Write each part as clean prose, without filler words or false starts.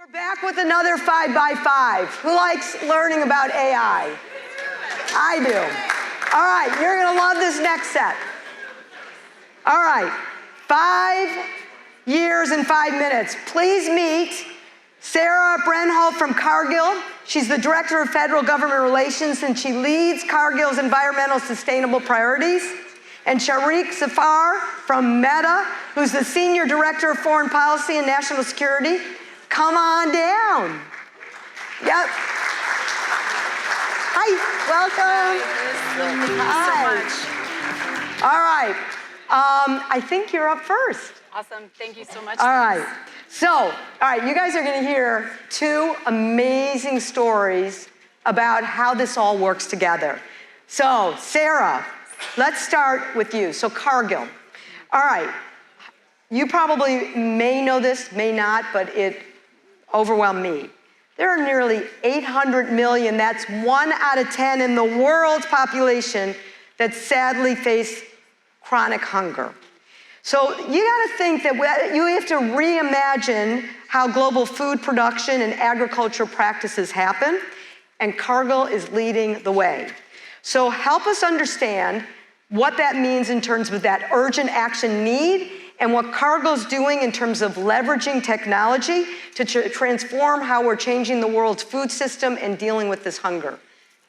We're back with another 5x5. Who likes learning about AI? I do. All right, you're gonna love this next set. All right, 5 years and 5 minutes. Please meet Sarah Brenholt from Cargill. She's the Director of Federal Government Relations, and she leads Cargill's environmental sustainable priorities. And Shariq Safar from Meta, who's the Senior Director of Foreign Policy and National Security. Come on down. Yep. Hi, welcome. Thank you so much. All right, I think you're up first. Awesome, thank you so much. All right, so, all right, you guys are gonna hear 2 amazing stories about how this all works together. So, Sarah, let's start with you. So, Cargill. All right, you probably may know this, may not, but it overwhelmed me. There are nearly 800 million, that's 1 out of 10 in the world's population that sadly face chronic hunger. So you gotta think that you have to reimagine how global food production and agricultural practices happen, and Cargill is leading the way. So help us understand what that means in terms of that urgent action need and what Cargill's doing in terms of leveraging technology to transform how we're changing the world's food system and dealing with this hunger.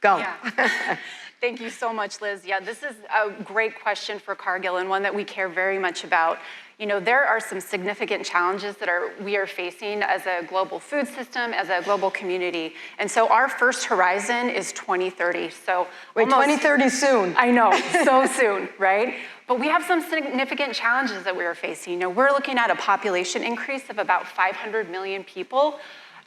Go. Yeah. Thank you so much, Liz. Yeah, this is a great question for Cargill and one that we care very much about. You know, there are some significant challenges that we are facing as a global food system, as a global community. And so our first horizon is 2030. So wait, 2030 soon. I know, so soon, right? But we have some significant challenges that we are facing. You know, we're looking at a population increase of about 500 million people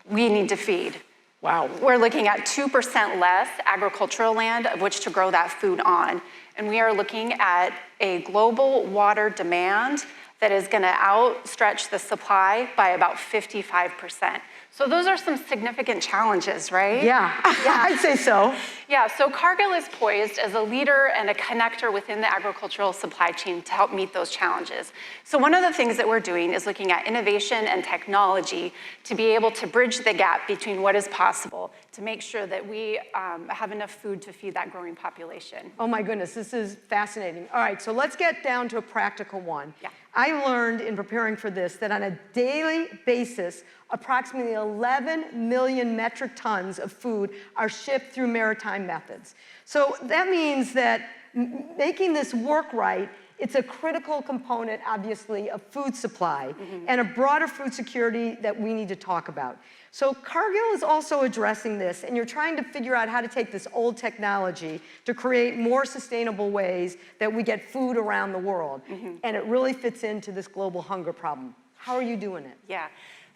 we need to feed. Wow. We're looking at 2% less agricultural land of which to grow that food on. And we are looking at a global water demand that is gonna outstretch the supply by about 55%. So those are some significant challenges, right? Yeah, I'd say so. Yeah, so Cargill is poised as a leader and a connector within the agricultural supply chain to help meet those challenges. So one of the things that we're doing is looking at innovation and technology to be able to bridge the gap between what is possible to make sure that we have enough food to feed that growing population. Oh my goodness, this is fascinating. All right, so let's get down to a practical one. Yeah. I learned in preparing for this that on a daily basis, approximately 11 million metric tons of food are shipped through maritime methods. So that means that making this work right, it's a critical component, obviously, of food supply and a broader food security that we need to talk about. So Cargill is also addressing this, and you're trying to figure out how to take this old technology to create more sustainable ways that we get food around the world. And it really fits into this global hunger problem. How are you doing it? Yeah.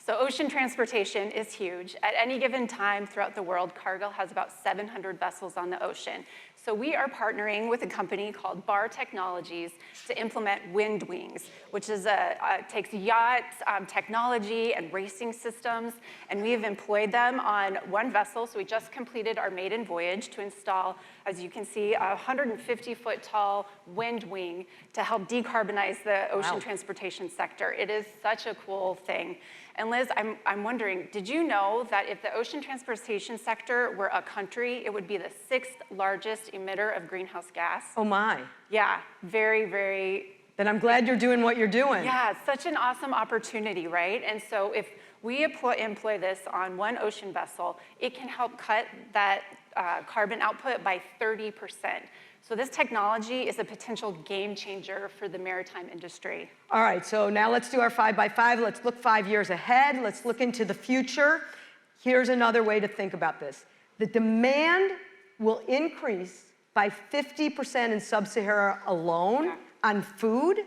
So ocean transportation is huge. At any given time throughout the world, Cargill has about 700 vessels on the ocean. So we are partnering with a company called BAR Technologies to implement Wind Wings, which is takes yacht technology and racing systems, and we have employed them on one vessel. So we just completed our maiden voyage to install, as you can see, a 150-foot tall wind wing to help decarbonize the ocean transportation sector. It is such a cool thing. And Liz, I'm wondering, did you know that if the ocean transportation sector were a country, it would be the 6th largest emitter of greenhouse gas? Oh my. Yeah, very, very. Then I'm glad you're doing what you're doing. Yeah, it's such an awesome opportunity, right? And so if we employ this on one ocean vessel, it can help cut that carbon output by 30%. So this technology is a potential game changer for the maritime industry. All right, so now let's do our 5x5. Let's look 5 years ahead. Let's look into the future. Here's another way to think about this. The demand will increase by 50% in sub-Sahara alone on food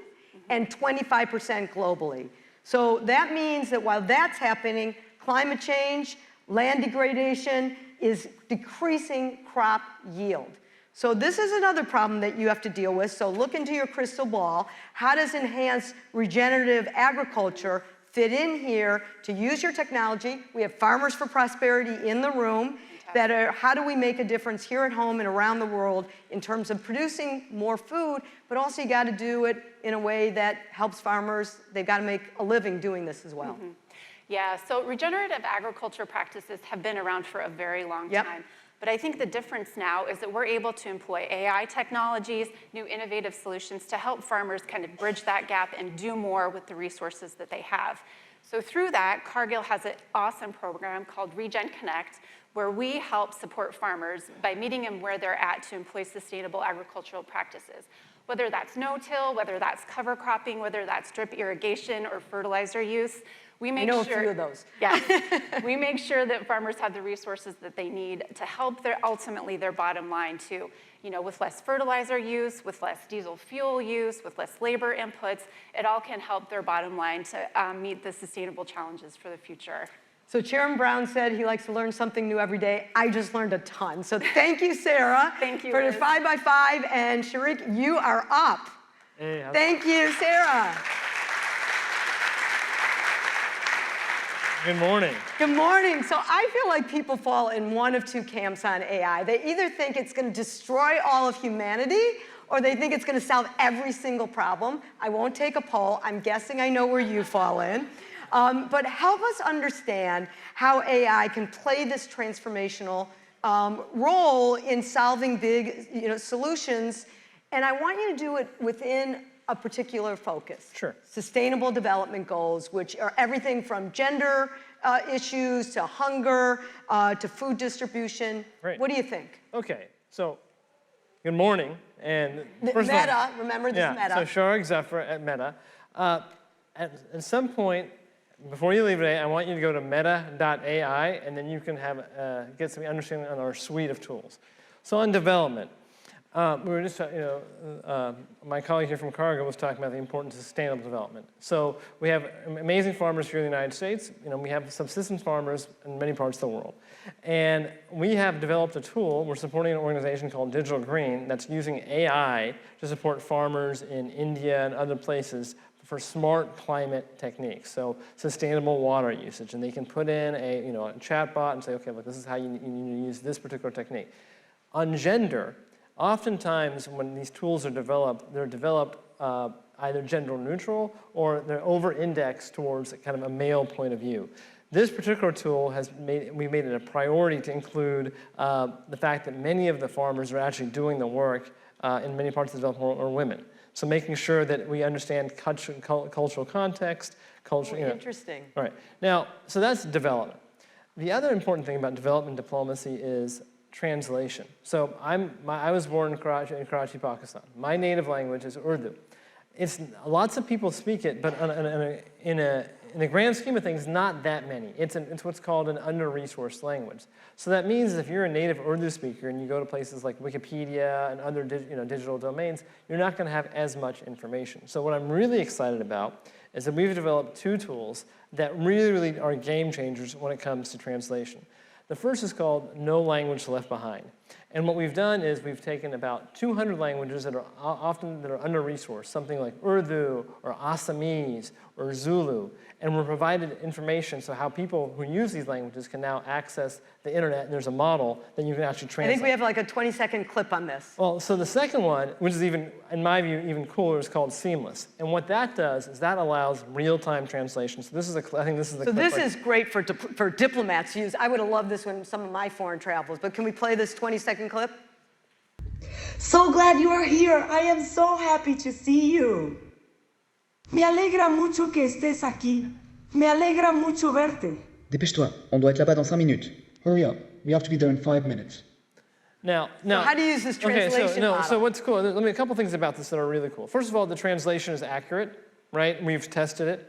and 25% globally. So that means that while that's happening, climate change, land degradation is decreasing crop yield. So this is another problem that you have to deal with. So look into your crystal ball. How does enhanced regenerative agriculture fit in here to use your technology? We have Farmers for Prosperity in the room. That are, how do we make a difference here at home and around the world in terms of producing more food, but also you got to do it in a way that helps farmers. They've got to make a living doing this as well. Yeah, so regenerative agriculture practices have been around for a very long time. But I think the difference now is that we're able to employ AI technologies, new innovative solutions to help farmers kind of bridge that gap and do more with the resources that they have. So through that, Cargill has an awesome program called Regen Connect, where we help support farmers by meeting them where they're at to employ sustainable agricultural practices. Whether that's no-till, whether that's cover cropping, whether that's drip irrigation or fertilizer use, we make I know sure, a few of those. Yeah, we make sure that farmers have the resources that they need to help ultimately their bottom line too. With less fertilizer use, with less diesel fuel use, with less labor inputs, it all can help their bottom line to meet the sustainable challenges for the future. So Chairman Brown said he likes to learn something new every day. I just learned a ton. So thank you, Sarah, Thank you, for the Liz. 5x5. And Sharik, you are up. Hey, Thank you, Sarah. Good morning. Good morning. So I feel like people fall in one of two camps on AI. They either think it's going to destroy all of humanity, or they think it's going to solve every single problem. I won't take a poll. I'm guessing I know where you fall in. But help us understand how AI can play this transformational role in solving big solutions. And I want you to do it within a particular focus. Sure. Sustainable development goals, which are everything from gender issues to hunger to food distribution. Right. What do you think? Okay, so good morning. And first of all, Meta, remember this Meta. So Sharik Zephyr at Meta. At some point, before you leave today, I want you to go to meta.ai, and then you can get some understanding on our suite of tools. So on development, we were just, my colleague here from Cargill was talking about the importance of sustainable development. So we have amazing farmers here in the United States. We have subsistence farmers in many parts of the world. And we have developed a tool. We're supporting an organization called Digital Green that's using AI to support farmers in India and other places for smart climate techniques, so sustainable water usage. And they can put in a chat bot and say, okay, look, this is how you need to use this particular technique. On gender, oftentimes when these tools are developed, they're developed either gender neutral or they're over-indexed towards kind of a male point of view. This particular tool we made it a priority to include the fact that many of the farmers who are actually doing the work in many parts of the developed world are women. So making sure that we understand cultural context, Interesting. All right. Now, so that's development. The other important thing about development diplomacy is translation. So I was born in Karachi, Pakistan. My native language is Urdu. Lots of people speak it, but in the grand scheme of things, not that many. It's what's called an under-resourced language. So that means if you're a native Urdu speaker and you go to places like Wikipedia and other digital domains, you're not going to have as much information. So what I'm really excited about is that we've developed two tools that really are game changers when it comes to translation. The first is called No Language Left Behind. And what we've done is we've taken about 200 languages that are under-resourced, something like Urdu or Assamese or Zulu, and we're provided information so how people who use these languages can now access the internet, and there's a model that you can actually translate. I think we have like a 20-second clip on this. Well, so the second one, which is even, in my view, even cooler, is called Seamless. And what that does is that allows real-time translation. So I think this is the clip. So this is great for diplomats to use. I would have loved this when some of my foreign travels, but can we play this 20-second clip? So glad you are here. I am so happy to see you. Me alegra mucho que estés aquí. Me alegra mucho verte. Dépêche-toi, on doit être là-bas dans 5 minutes. Hurry up, we have to be there in 5 minutes. Now, how do you use this translation model? So what's cool, a couple things about this that are really cool. First of all, the translation is accurate, right? We've tested it.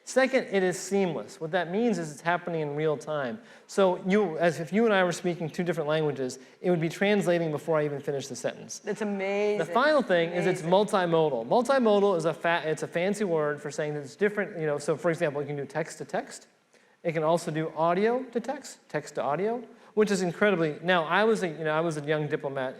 Second, it is seamless. What that means is it's happening in real time. So as if you and I were speaking two different languages, it would be translating before I even finish the sentence. That's amazing. The final thing is it's multimodal. Multimodal is it's a fancy word for saying that it's different. So for example, you can do text to text. It can also do audio to text, text to audio, which is incredibly. Now I was a young diplomat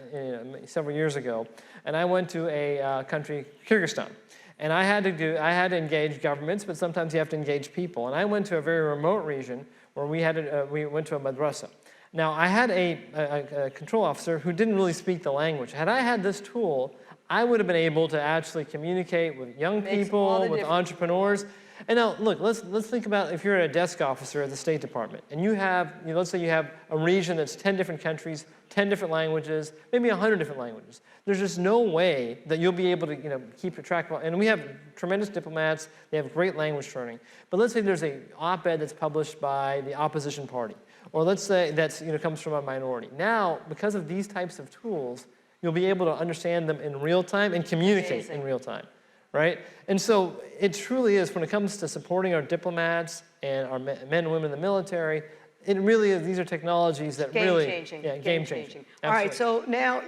several years ago, and I went to a country, Kyrgyzstan. And I had to engage governments, but sometimes you have to engage people. And I went to a very remote region where we went to a madrasa. Now, I had a control officer who didn't really speak the language. Had I had this tool, I would have been able to actually communicate with young people, with entrepreneurs. And now, look, let's think about if you're a desk officer at the State Department, and you have, let's say you have a region that's 10 different countries, 10 different languages, maybe 100 different languages. There's just no way that you'll be able to, keep track of. And we have tremendous diplomats. They have great language training. But let's say there's an op-ed that's published by the opposition party, or let's say that's comes from a minority. Now, because of these types of tools, you'll be able to understand them in real time and communicate in real time. Right? And so it truly is, when it comes to supporting our diplomats and our men and women in the military, it really is, these are technologies that really... Game-changing. Yeah, game-changing. All right, so now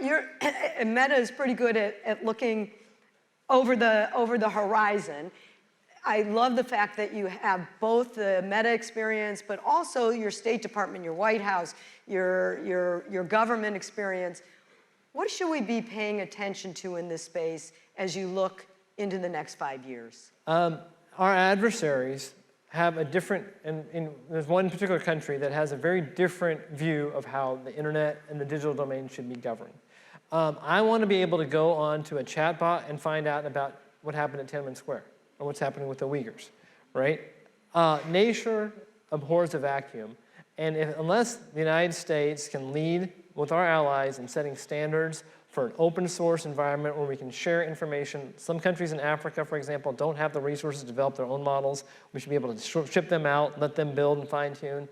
Meta is pretty good at looking over the horizon. I love the fact that you have both the Meta experience, but also your State Department, your White House, your government experience. What should we be paying attention to in this space as you look into the next 5 years? Our adversaries have a different, and there's one particular country that has a very different view of how the internet and the digital domain should be governed. I want to be able to go on to a chatbot and find out about what happened at Tiananmen Square, or what's happening with the Uyghurs, right? Nature abhors a vacuum, and unless the United States can lead with our allies in setting standards for an open source environment where we can share information. Some countries in Africa, for example, don't have the resources to develop their own models. We should be able to ship them out, let them build and fine tune.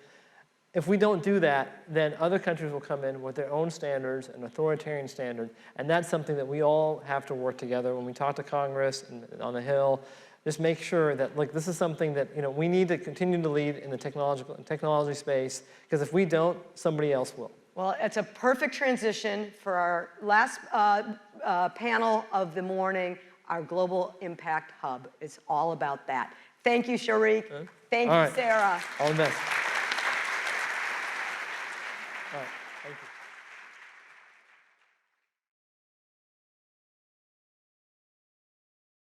If we don't do that, then other countries will come in with their own standards, an authoritarian standard, and that's something that we all have to work together when we talk to Congress and on the Hill. Just make sure that, like, this is something that we need to continue to lead in the technology space, because if we don't, somebody else will. Well, it's a perfect transition for our last panel of the morning, our Global Impact Hub. It's all about that. Thank you, Sharik. Thank you, Sarah. All the best. All right, thank you.